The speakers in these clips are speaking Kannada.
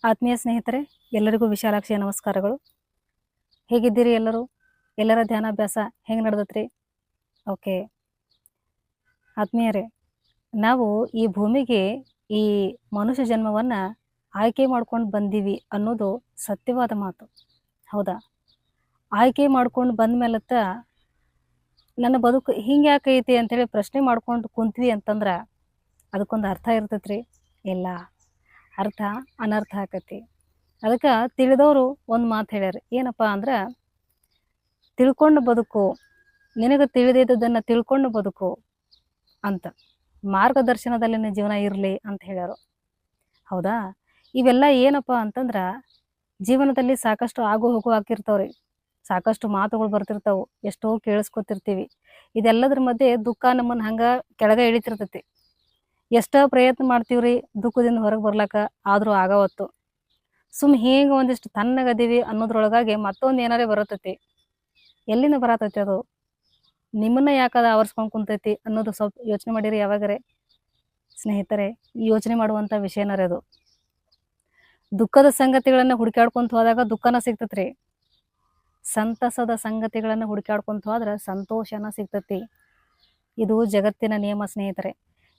ಆತ್ಮೀಯ ಸ್ನೇಹಿತರೆ, ಎಲ್ಲರಿಗೂ ವಿಶಾಲಾಕ್ಷಿಯ ನಮಸ್ಕಾರಗಳು. ಹೇಗಿದ್ದೀರಿ ಎಲ್ಲರೂ? ಎಲ್ಲರ ಧ್ಯಾನಾಭ್ಯಾಸ ಹೆಂಗೆ ನಡೆದತ್ರಿ? ಓಕೆ ಆತ್ಮೀಯರೇ, ನಾವು ಈ ಭೂಮಿಗೆ ಈ ಮನುಷ್ಯ ಜನ್ಮವನ್ನು ಆಯ್ಕೆ ಮಾಡ್ಕೊಂಡು ಬಂದೀವಿ ಅನ್ನೋದು ಸತ್ಯವಾದ ಮಾತು. ಹೌದಾ? ಆಯ್ಕೆ ಮಾಡ್ಕೊಂಡು ಬಂದ ಮೇಲತ್ತ ನನ್ನ ಬದುಕು ಹಿಂಗೆ ಯಾಕೈತಿ ಅಂತೇಳಿ ಪ್ರಶ್ನೆ ಮಾಡ್ಕೊಂಡು ಕುಂತ್ವಿ ಅಂತಂದ್ರೆ ಅದಕ್ಕೊಂದು ಅರ್ಥ ಇರ್ತೈತ್ರಿ? ಇಲ್ಲ, ಅರ್ಥ ಅನರ್ಥ ಆಕತಿ. ಅದಕ್ಕೆ ತಿಳಿದವರು ಒಂದು ಮಾತು ಹೇಳ್ಯಾರ. ಏನಪ್ಪ ಅಂದ್ರೆ, ತಿಳ್ಕೊಂಡು ಬದುಕು, ನಿನಗೆ ತಿಳಿದಿದ್ದದನ್ನು ತಿಳ್ಕೊಂಡು ಬದುಕು ಅಂತ, ಮಾರ್ಗದರ್ಶನದಲ್ಲಿನ ಜೀವನ ಇರಲಿ ಅಂತ ಹೇಳ್ಯಾರು. ಹೌದಾ? ಇವೆಲ್ಲ ಏನಪ್ಪ ಅಂತಂದ್ರೆ, ಜೀವನದಲ್ಲಿ ಸಾಕಷ್ಟು ಆಗು ಹೋಗು ಹಾಕಿರ್ತಾವ್ರಿ, ಸಾಕಷ್ಟು ಮಾತುಗಳು ಬರ್ತಿರ್ತಾವೆ, ಎಷ್ಟೋ ಕೇಳಿಸ್ಕೊತಿರ್ತೀವಿ. ಇದೆಲ್ಲದ್ರ ಮಧ್ಯೆ ದುಃಖ ನಮ್ಮನ್ನು ಹಂಗೆ ಕೆಳಗೆ ಇಳಿತಿರ್ತೈತಿ. ಎಷ್ಟೋ ಪ್ರಯತ್ನ ಮಾಡ್ತೀವ್ರಿ ದುಃಖದಿಂದ ಹೊರಗೆ ಬರ್ಲಾಕ, ಆದರೂ ಆಗವತ್ತು. ಹಿಂಗೆ ಒಂದಿಷ್ಟು ತಣ್ಣಗದೀವಿ ಅನ್ನೋದ್ರೊಳಗಾಗಿ ಮತ್ತೊಂದು ಏನಾರೇ ಬರತೈತಿ. ಎಲ್ಲಿಂದ ಬರತೈತಿ ಅದು? ನಿಮ್ಮನ್ನ ಯಾಕದ ಆವರಿಸ್ಕೊಂಡು ಕುಂತೈತಿ ಅನ್ನೋದು ಸ್ವಲ್ಪ ಯೋಚನೆ ಮಾಡಿರಿ ಯಾವಾಗರೇ? ಸ್ನೇಹಿತರೆ, ಯೋಚನೆ ಮಾಡುವಂಥ ವಿಷಯನರೇ ಅದು. ದುಃಖದ ಸಂಗತಿಗಳನ್ನು ಹುಡುಕಾಡ್ಕೊಂತ ಹೋದಾಗ ದುಃಖನ ಸಿಗ್ತೈತ್ರಿ, ಸಂತಸದ ಸಂಗತಿಗಳನ್ನು ಹುಡುಕಾಡ್ಕೊಂತ ಹೋದ್ರೆ ಸಂತೋಷನ ಸಿಗ್ತೈತಿ. ಇದು ಜಗತ್ತಿನ ನಿಯಮ ಸ್ನೇಹಿತರೆ.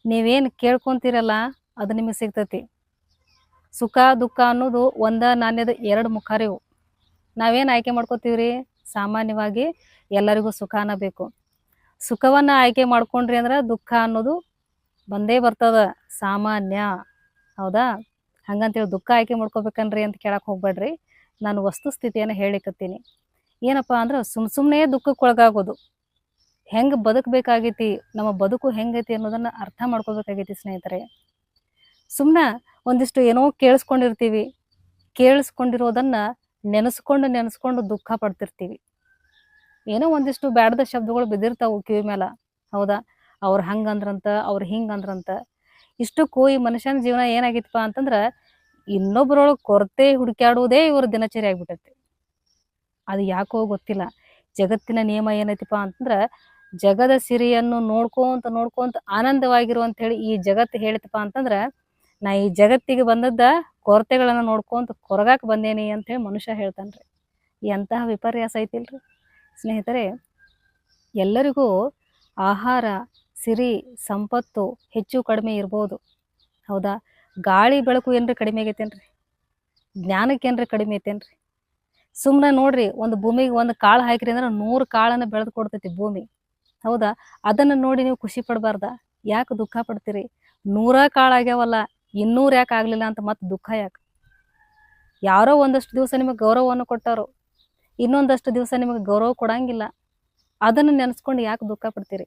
ನೀವೇನು ಕೇಳ್ಕೊಂತೀರಲ್ಲ ಅದು ನಿಮಗೆ ಸಿಗ್ತೈತಿ. ಸುಖ ದುಃಖ ಅನ್ನೋದು ಒಂದ ನಾಣ್ಯದ ಎರಡು ಮುಖರಿವು. ನಾವೇನು ಆಯ್ಕೆ ಮಾಡ್ಕೋತೀವ್ರಿ? ಸಾಮಾನ್ಯವಾಗಿ ಎಲ್ಲರಿಗೂ ಸುಖನ ಬೇಕು. ಸುಖವನ್ನು ಆಯ್ಕೆ ಮಾಡ್ಕೊಂಡ್ರಿ ಅಂದ್ರೆ ದುಃಖ ಅನ್ನೋದು ಬಂದೇ ಬರ್ತದ, ಸಾಮಾನ್ಯ. ಹೌದಾ? ಹಂಗಂತೇಳಿ ದುಃಖ ಆಯ್ಕೆ ಮಾಡ್ಕೋಬೇಕನ್ರಿ ಅಂತ ಕೇಳಕ್ಕೆ ಹೋಗ್ಬೇಡ್ರಿ. ನಾನು ವಸ್ತುಸ್ಥಿತಿಯನ್ನು ಹೇಳಿಕತ್ತೀನಿ. ಏನಪ್ಪ ಅಂದ್ರೆ, ಸುಮ್ಮನೆ ದುಃಖಕ್ಕೆ ಒಳಗಾಗೋದು. ಹೆಂಗೆ ಬದುಕಬೇಕಾಗೈತಿ, ನಮ್ಮ ಬದುಕು ಹೆಂಗೈತಿ ಅನ್ನೋದನ್ನು ಅರ್ಥ ಮಾಡ್ಕೋಬೇಕಾಗೈತಿ ಸ್ನೇಹಿತರೆ. ಸುಮ್ಮನೆ ಒಂದಿಷ್ಟು ಏನೋ ಕೇಳಿಸ್ಕೊಂಡಿರ್ತೀವಿ, ಕೇಳಿಸ್ಕೊಂಡಿರೋದನ್ನು ನೆನೆಸ್ಕೊಂಡು ದುಃಖ ಪಡ್ತಿರ್ತೀವಿ. ಏನೋ ಒಂದಿಷ್ಟು ಬ್ಯಾಡದ ಶಬ್ದಗಳು ಬಿದ್ದಿರ್ತಾವು ಕಿವಿ ಮೇಲೆ. ಹೌದಾ? ಅವ್ರು ಹಂಗಂದ್ರಂತ, ಅವ್ರು ಹಿಂಗಂದ್ರಂತ. ಇಷ್ಟಕ್ಕೂ ಈ ಮನುಷ್ಯನ ಜೀವನ ಏನಾಗಿತ್ತಪ್ಪ ಅಂತಂದ್ರೆ, ಇನ್ನೊಬ್ಬರೊಳಗೆ ಕೊರತೆ ಹುಡುಕ್ಯಾಡುವುದೇ ಇವ್ರ ದಿನಚರಿ ಆಗ್ಬಿಟ್ಟೈತಿ. ಅದು ಯಾಕೋ ಗೊತ್ತಿಲ್ಲ. ಜಗತ್ತಿನ ನಿಯಮ ಏನೈತಿಪ್ಪ ಅಂತಂದ್ರೆ, ಜಗದ ಸಿರಿಯನ್ನು ನೋಡ್ಕೊಂತ ಆನಂದವಾಗಿರು ಹೇಳಿ ಈ ಜಗತ್ತು ಹೇಳಿತಪ್ಪ ಅಂತಂದ್ರೆ, ನಾ ಈ ಜಗತ್ತಿಗೆ ಬಂದದ್ದ ಕೊರತೆಗಳನ್ನು ನೋಡ್ಕೊಂತ ಕೊರಗಾಕ ಬಂದೇನಿ ಅಂತೇಳಿ ಮನುಷ್ಯ ಹೇಳ್ತಾನ್ರಿ. ಎಂತಹ ವಿಪರ್ಯಾಸ ಐತಿಲ್ರಿ ಸ್ನೇಹಿತರೆ. ಎಲ್ಲರಿಗೂ ಆಹಾರ, ಸಿರಿ, ಸಂಪತ್ತು ಹೆಚ್ಚು ಕಡಿಮೆ ಇರ್ಬೋದು. ಹೌದಾ? ಗಾಳಿ ಬೆಳಕು ಏನ್ರಿ ಕಡಿಮೆ ಆಗೈತೇನ್ರಿ? ಜ್ಞಾನಕ್ಕೇನ್ರಿ ಕಡಿಮೆ ಐತೇನ್ರಿ? ಸುಮ್ಮನೆ ನೋಡ್ರಿ, ಒಂದು ಭೂಮಿಗೆ ಒಂದು ಕಾಳು ಹಾಕಿರಿ ಅಂದ್ರೆ 100 ಕಾಳನ್ನು ಬೆಳೆದು ಕೊಡ್ತೈತಿ ಭೂಮಿ. ಹೌದಾ? ಅದನ್ನು ನೋಡಿ ನೀವು ಖುಷಿ ಪಡಬಾರ್ದ? ಯಾಕೆ ದುಃಖ ಪಡ್ತೀರಿ? 100 ಕಾಳು ಆಗ್ಯಾವಲ್ಲ, 200 ಯಾಕೆ ಆಗಲಿಲ್ಲ ಅಂತ ಮತ್ತೆ ದುಃಖ ಯಾಕೆ? ಯಾರೋ ಒಂದಷ್ಟು ದಿವಸ ನಿಮಗೆ ಗೌರವವನ್ನು ಕೊಟ್ಟರು, ಇನ್ನೊಂದಷ್ಟು ದಿವಸ ನಿಮಗೆ ಗೌರವ ಕೊಡಂಗಿಲ್ಲ. ಅದನ್ನು ನೆನೆಸ್ಕೊಂಡು ಯಾಕೆ ದುಃಖ ಪಡ್ತೀರಿ?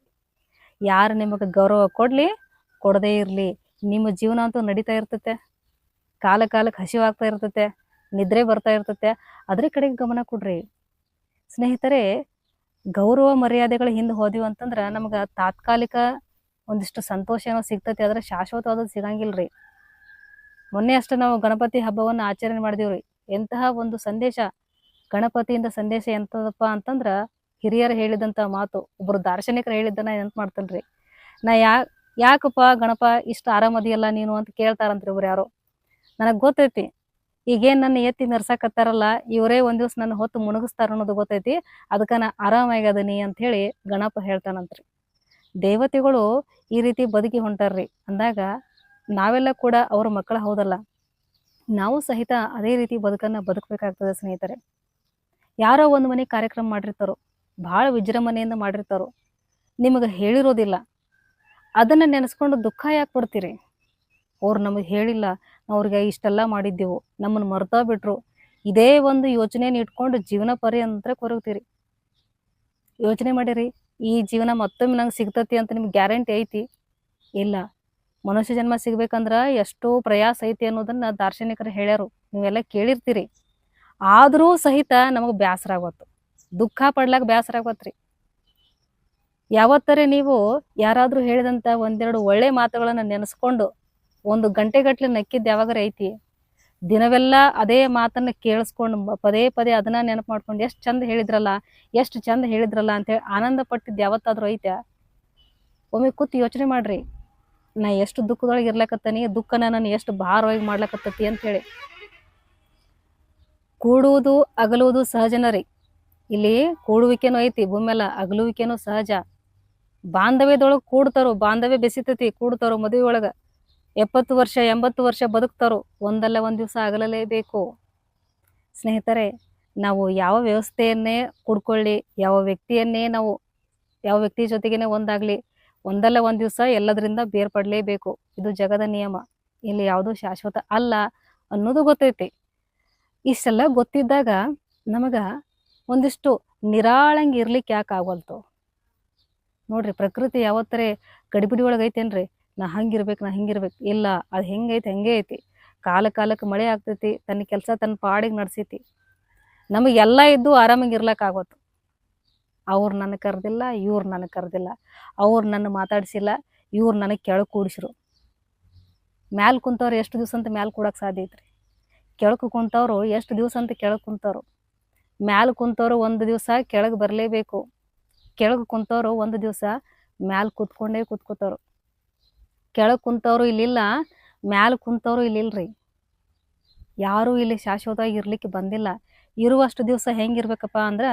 ಯಾರು ನಿಮಗೆ ಗೌರವ ಕೊಡಲಿ ಕೊಡದೇ ಇರಲಿ, ನಿಮ್ಮ ಜೀವನ ಅಂತೂ ನಡೀತಾ ಇರ್ತೈತೆ. ಕಾಲಕ್ಕೆ ಹಸಿವಾಗ್ತಾ ಇರ್ತೈತೆ, ನಿದ್ರೆ ಬರ್ತಾ ಇರ್ತೈತೆ. ಅದ್ರ ಕಡೆಗೆ ಗಮನ ಕೊಡ್ರಿ ಸ್ನೇಹಿತರೆ. ಗೌರವ ಮರ್ಯಾದೆಗಳ ಹಿಂದೆ ಹೋದಿವಿ ಅಂತಂದ್ರೆ ನಮ್ಗೆ ತಾತ್ಕಾಲಿಕ ಒಂದಿಷ್ಟು ಸಂತೋಷ ಏನೋ ಸಿಗ್ತೈತಿ, ಆದರೆ ಶಾಶ್ವತವಾದದ್ದು ಸಿಗಂಗಿಲ್ರಿ. ಮೊನ್ನೆ ಅಷ್ಟೇ ನಾವು ಗಣಪತಿ ಹಬ್ಬವನ್ನು ಆಚರಣೆ ಮಾಡಿದೀವ್ರಿ. ಎಂತಹ ಒಂದು ಸಂದೇಶ, ಗಣಪತಿಯಿಂದ ಸಂದೇಶ ಎಂಥದಪ್ಪ ಅಂತಂದ್ರೆ, ಹಿರಿಯರು ಹೇಳಿದಂಥ ಮಾತು, ಒಬ್ಬರು ದಾರ್ಶನಿಕರು ಹೇಳಿದ್ದನ್ನ ನೆನ್ಪು ಮಾಡ್ತೇನ್ರಿ. ನಾ ಯಾಕಪ್ಪ ಗಣಪ ಇಷ್ಟು ಆರಾಮದಿಯಲ್ಲ ನೀನು ಅಂತ ಕೇಳ್ತಾರಂತ್ರಿ ಇವ್ರು ಯಾರೋ. ನನಗೆ ಗೊತ್ತೈತಿ, ಈಗೇನು ನನ್ನ ಎತ್ತಿ ಮೆರ್ಸಾಕತ್ತಾರಲ್ಲ ಇವರೇ ಒಂದು ದಿವ್ಸ ನನ್ನ ಹೊತ್ತು ಮುಣಗಿಸ್ತಾರ ಅನ್ನೋದು ಗೊತ್ತೈತಿ. ಅದಕ್ಕೆ ನಾ ಆರಾಮಾಗ್ಯದನಿ ಅಂತ ಹೇಳಿ ಗಣಪ ಹೇಳ್ತಾನಂತ್ರಿ. ದೇವತೆಗಳು ಈ ರೀತಿ ಬದುಕಿ ಹೊಂಟಾರ್ರಿ ಅಂದಾಗ ನಾವೆಲ್ಲ ಕೂಡ ಅವ್ರ ಮಕ್ಕಳ ಹೌದಲ್ಲ, ನಾವು ಸಹಿತ ಅದೇ ರೀತಿ ಬದುಕಬೇಕಾಗ್ತದೆ ಸ್ನೇಹಿತರೆ. ಯಾರೋ ಒಂದು ಮನೆ ಕಾರ್ಯಕ್ರಮ ಮಾಡಿರ್ತಾರೋ, ಭಾಳ ವಿಜೃಂಭಣೆಯಿಂದ ಮಾಡಿರ್ತಾರೋ, ನಿಮಗೆ ಹೇಳಿರೋದಿಲ್ಲ. ಅದನ್ನು ನೆನೆಸ್ಕೊಂಡು ದುಃಖ ಯಾಕೆ ಪಡ್ತೀರಿ? ಅವ್ರು ನಮಗೆ ಹೇಳಿಲ್ಲ, ಅವ್ರಿಗೆ ಇಷ್ಟೆಲ್ಲ ಮಾಡಿದ್ದೆವು, ನಮ್ಮನ್ನು ಮರ್ತಾ ಬಿಟ್ರು. ಇದೇ ಒಂದು ಯೋಚನೆಯನ್ನು ಇಟ್ಕೊಂಡು ಜೀವನ ಪರ್ಯಂತ ಕೊರಗ್ತೀರಿ. ಯೋಚನೆ ಮಾಡಿರಿ, ಈ ಜೀವನ ಮತ್ತೊಮ್ಮೆ ನಂಗೆ ಸಿಗ್ತತಿ ಅಂತ ನಿಮ್ಗೆ ಗ್ಯಾರಂಟಿ ಐತಿ? ಇಲ್ಲ. ಮನುಷ್ಯ ಜನ್ಮ ಸಿಗ್ಬೇಕಂದ್ರೆ ಎಷ್ಟೋ ಪ್ರಯಾಸ ಐತಿ ಅನ್ನೋದನ್ನು ದಾರ್ಶನಿಕರು ಹೇಳ್ಯಾರು, ನೀವೆಲ್ಲ ಕೇಳಿರ್ತೀರಿ. ಆದರೂ ಸಹಿತ ನಮಗೆ ಬೇಸರ ಆಗೋತ್ತು, ದುಃಖ ಪಡ್ಲಾಕ ಬೇಸರ ಆಗೋತ್ರಿ. ಯಾವತ್ತರೇ ನೀವು ಯಾರಾದರೂ ಹೇಳಿದಂಥ ಒಂದೆರಡು ಒಳ್ಳೆ ಮಾತುಗಳನ್ನು ನೆನೆಸ್ಕೊಂಡು 1 ಗಂಟೆಗಟ್ಟಲೆ ನಕ್ಕಿದ್ದು ಯಾವಾಗಾರ ಐತಿ? ದಿನವೆಲ್ಲ ಅದೇ ಮಾತನ್ನು ಕೇಳಿಸ್ಕೊಂಡು ಪದೇ ಅದನ್ನ ನೆನಪು ಮಾಡ್ಕೊಂಡು ಎಷ್ಟು ಚಂದ ಹೇಳಿದ್ರಲ್ಲ ಅಂತೇಳಿ ಆನಂದ ಪಟ್ಟಿದ್ದು ಯಾವತ್ತಾದ್ರೂ ಐತೆ? ಒಮ್ಮೆ ಕೂತು ಯೋಚನೆ ಮಾಡ್ರಿ. ನಾ ಎಷ್ಟು ದುಃಖದೊಳಗೆ ಇರ್ಲಕತ್ತೀನಿ, ದುಃಖನ ನಾನು ಎಷ್ಟು ಭಾರವಾಗಿ ಮಾಡ್ಲಕತ್ತತಿ ಅಂತೇಳಿ. ಕೂಡುವುದು ಅಗಲುವುದು ಸಹಜನ ರೀ. ಇಲ್ಲಿ ಕೂಡುವಿಕೆನೂ ಐತಿ ಭೂಮಿ ಮೇಲೆ, ಅಗಲುವಿಕೆನೂ ಸಹಜ. ಬಾಂಧವ್ಯದೊಳಗೆ ಕೂಡ್ತಾರೋ, ಬಾಂಧವ್ಯ ಬೆಸಿತೈತಿ, ಕೂಡ್ತಾರೋ ಮದುವೆ ಒಳಗ 70 ವರ್ಷ 80 ವರ್ಷ ಬದುಕ್ತಾರೋ, ಒಂದಲ್ಲ ಒಂದು ದಿವಸ ಆಗಲೇಬೇಕು. ಸ್ನೇಹಿತರೆ, ನಾವು ಯಾವ ವ್ಯವಸ್ಥೆಯನ್ನೇ ಕುಡ್ಕೊಳ್ಳಿ, ಯಾವ ವ್ಯಕ್ತಿ ಜೊತೆಗೇನೆ ಒಂದಾಗ್ಲಿ, ಒಂದಲ್ಲ ಒಂದು ದಿವಸ ಎಲ್ಲದರಿಂದ ಬೇರ್ಪಡಲೇಬೇಕು. ಇದು ಜಗದ ನಿಯಮ. ಇಲ್ಲಿ ಯಾವುದೂ ಶಾಶ್ವತ ಅಲ್ಲ ಅನ್ನೋದು ಗೊತ್ತೈತಿ. ಇಷ್ಟೆಲ್ಲ ಗೊತ್ತಿದ್ದಾಗ ನಮಗ ಒಂದಿಷ್ಟು ನಿರಾಳಂಗೆ ಇರ್ಲಿಕ್ಕೆ ಯಾಕೆ ಆಗವಲ್ತು ನೋಡ್ರಿ. ಪ್ರಕೃತಿ ಯಾವತ್ತರೆ ಗಡಿಬಿಡಿ ಒಳಗೆ ಐತೇನ್ರಿ, ನಾ ಹಂಗಿರ್ಬೇಕು ನಾ ಹಿಂಗಿರ್ಬೇಕು? ಇಲ್ಲ, ಅದು ಹೆಂಗೈತಿ ಹಂಗೆ ಐತಿ. ಕಾಲಕ್ಕೆ ಮಳೆ ಆಗ್ತೈತಿ, ತನ್ನ ಕೆಲಸ ತನ್ನ ಪಾಡಿಗೆ ನಡ್ಸೈತಿ. ನಮಗೆಲ್ಲ ಇದ್ದು ಆರಾಮಾಗಿ ಇರ್ಲಕ್ಕಾಗತ್ತು. ಅವ್ರು ನನಗೆ ಕರೆದಿಲ್ಲ, ಇವ್ರು ನನಗೆ ಕರೆದಿಲ್ಲ, ಅವ್ರು ನನ್ನ ಮಾತಾಡ್ಸಿಲ್ಲ, ಇವ್ರು ನನಗೆ ಕೆಳಗೆ ಕೂಡಿಸ್ರು. ಮ್ಯಾಲೆ ಕುಂತವ್ರು ಎಷ್ಟು ದಿವಸ ಅಂತ ಮ್ಯಾಲೆ ಕೂಡಕ್ಕೆ ಸಾಧ್ಯ ಐತ್ರಿ? ಕೆಳಗೆ ಕುಂತವ್ರು ಎಷ್ಟು ದಿವಸ ಅಂತ ಕೆಳಗೆ ಕುಂತವ್ರು? ಮ್ಯಾಲೆ ಕುಂತವ್ರು ಒಂದು ದಿವಸ ಕೆಳಗೆ ಬರಲೇಬೇಕು. ಕೆಳಗೆ ಕುಂತವ್ರು ಒಂದು ದಿವಸ ಮ್ಯಾಲೆ ಕೂತ್ಕೋತಾರು. ಕೆಳಗೆ ಕುಂತವ್ರು ಇಲ್ಲಿಲ್ಲ, ಮ್ಯಾಲೆ ಕುಂತವ್ರು ಇಲ್ಲಿಲ್ರಿ. ಯಾರೂ ಇಲ್ಲಿ ಶಾಶ್ವತವಾಗಿ ಇರ್ಲಿಕ್ಕೆ ಬಂದಿಲ್ಲ. ಇರುವಷ್ಟು ದಿವಸ ಹೆಂಗಿರ್ಬೇಕಪ್ಪ ಅಂದ್ರೆ